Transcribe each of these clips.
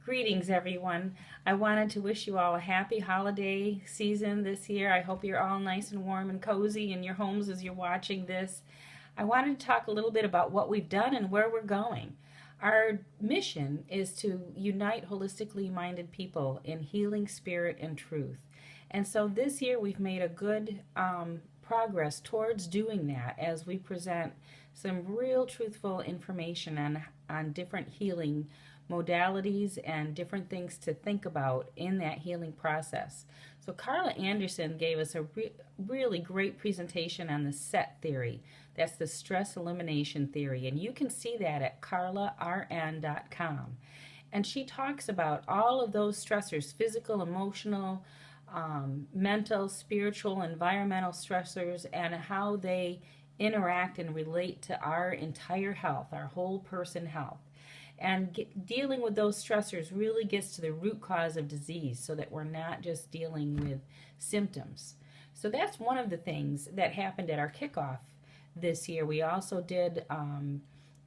Greetings, everyone. I wanted to wish you all a happy holiday season this year. I hope you're all nice and warm and cozy in your homes as you're watching this. I wanted to talk a little bit about what we've done and where we're going. Our mission is to unite holistically minded people in healing, spirit, and truth. And so this year we've made a good progress towards doing that as we present some real truthful information on different healing modalities and different things to think about in that healing process. So Carla Anderson gave us a really great presentation on the SET theory. That's the stress elimination theory, and you can see that at carlarn.com. And she talks about all of those stressors, physical, emotional, mental, spiritual, environmental stressors, and how they interact and relate to our entire health, our whole person health. And dealing with those stressors really gets to the root cause of disease so that we're not just dealing with symptoms. So that's one of the things that happened at our kickoff this year. We also did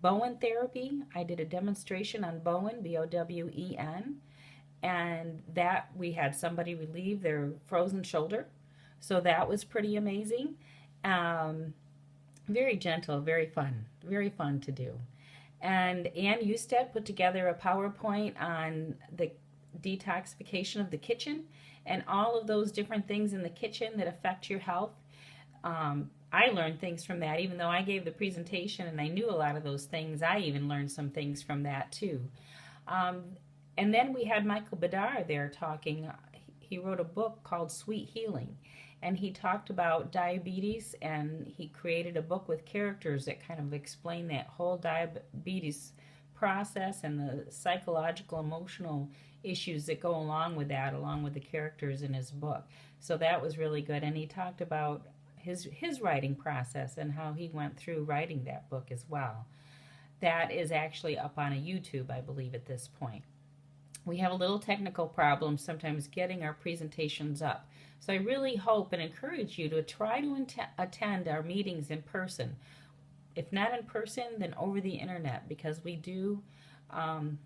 Bowen therapy. I did a demonstration on Bowen, Bowen, and that we had somebody relieve their frozen shoulder. So that was pretty amazing. Very gentle, very fun to do. And Ann Eustadt put together a PowerPoint on the detoxification of the kitchen and all of those different things in the kitchen that affect your health. I learned things from that, even though I gave the presentation and I knew a lot of those things. I even learned some things from that too. And then we had Michael Badar there talking. He wrote a book called Sweet Healing, and he talked about diabetes, and he created a book with characters that kind of explain that whole diabetes process and the psychological, emotional issues that go along with that, along with the characters in his book. So that was really good, and he talked about his writing process and how he went through writing that book as well. That is actually up on a YouTube, I believe, at this point. We have a little technical problem sometimes getting our presentations up. So I really hope and encourage you to try to attend our meetings in person. If not in person, then over the internet, because we do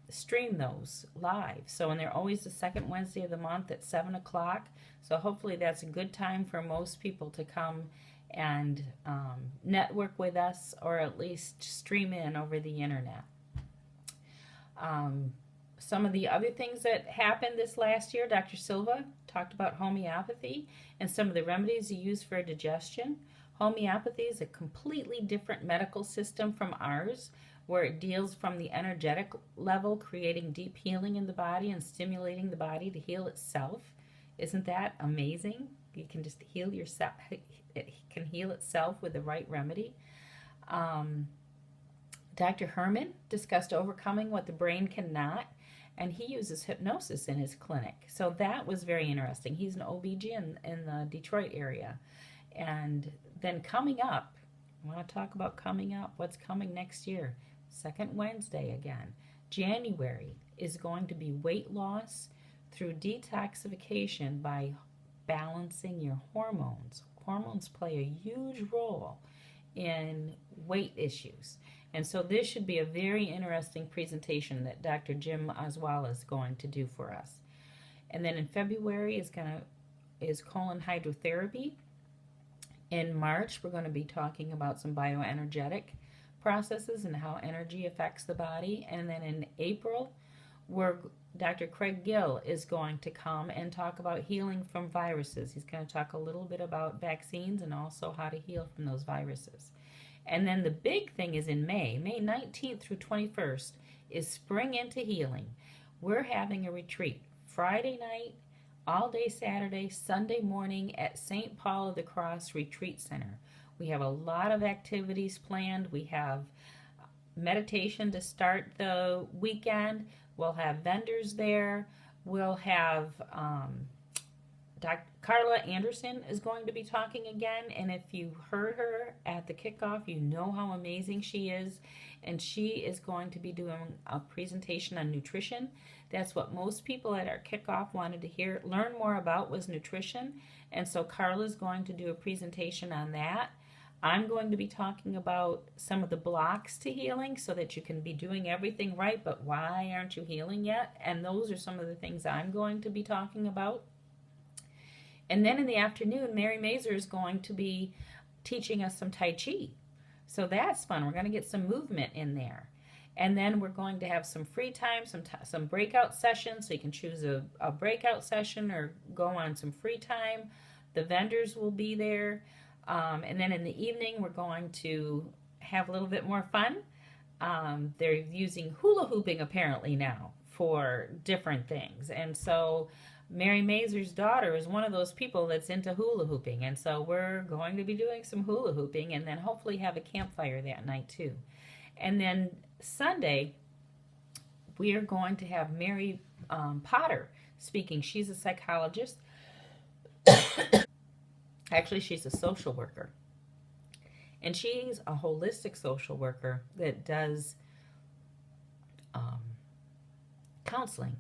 stream those live. So, and they're always the second Wednesday of the month at 7 o'clock. So hopefully that's a good time for most people to come and network with us, or at least stream in over the internet. Some of the other things that happened this last year, Dr. Silva talked about homeopathy and some of the remedies he used for digestion. Homeopathy is a completely different medical system from ours, where it deals from the energetic level, creating deep healing in the body and stimulating the body to heal itself. Isn't that amazing? You can just heal yourself. It can heal itself with the right remedy. Dr. Herman discussed overcoming what the brain cannot, and he uses hypnosis in his clinic. So that was very interesting. He's an OB-GYN in the Detroit area. And then coming up, I want to talk about coming up, what's coming next year. Second Wednesday again. January is going to be weight loss through detoxification by balancing your hormones. Hormones play a huge role in weight issues. And so this should be a very interesting presentation that Dr. Jim Oswala is going to do for us. And then in February is colon hydrotherapy. In March, we're going to be talking about some bioenergetic processes and how energy affects the body. And then in April, Dr. Craig Gill is going to come and talk about healing from viruses. He's going to talk a little bit about vaccines and also how to heal from those viruses. And then the big thing is in May 19th through 21st, is Spring into Healing. We're having a retreat Friday night, all day Saturday, Sunday morning at St. Paul of the Cross Retreat Center. We have a lot of activities planned. We have meditation to start the weekend. We'll have vendors there. We'll have Dr. Carla Anderson is going to be talking again, and if you heard her at the kickoff, you know how amazing she is, and she is going to be doing a presentation on nutrition. That's what most people at our kickoff wanted to learn more about, was nutrition, and so Carla is going to do a presentation on that. I'm going to be talking about some of the blocks to healing so that you can be doing everything right, but why aren't you healing yet? And those are some of the things I'm going to be talking about. And then in the afternoon, Mary Mazer is going to be teaching us some Tai Chi. So that's fun. We're going to get some movement in there. And then we're going to have some free time, some breakout sessions. So you can choose a breakout session or go on some free time. The vendors will be there. And then in the evening, we're going to have a little bit more fun. They're using hula hooping apparently now for different things. And so Mary Mazer's daughter is one of those people that's into hula hooping. And so we're going to be doing some hula hooping and then hopefully have a campfire that night too. And then Sunday, we are going to have Mary Potter speaking. She's a psychologist. Actually, she's a social worker. And she's a holistic social worker that does counseling.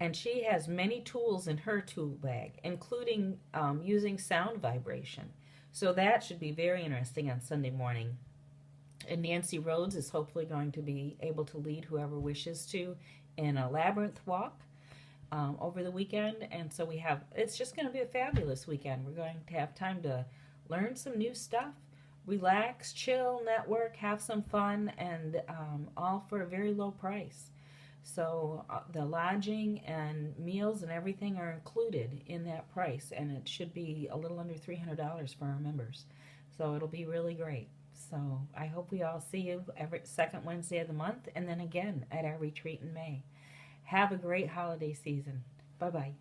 And she has many tools in her tool bag, including using sound vibration. So that should be very interesting on Sunday morning. And Nancy Rhodes is hopefully going to be able to lead whoever wishes to in a labyrinth walk over the weekend. And so it's just going to be a fabulous weekend. We're going to have time to learn some new stuff, relax, chill, network, have some fun, and all for a very low price. So the lodging and meals and everything are included in that price, and it should be a little under $300 for our members. So it'll be really great. So I hope we all see you every second Wednesday of the month, and then again at our retreat in May. Have a great holiday season. Bye-bye.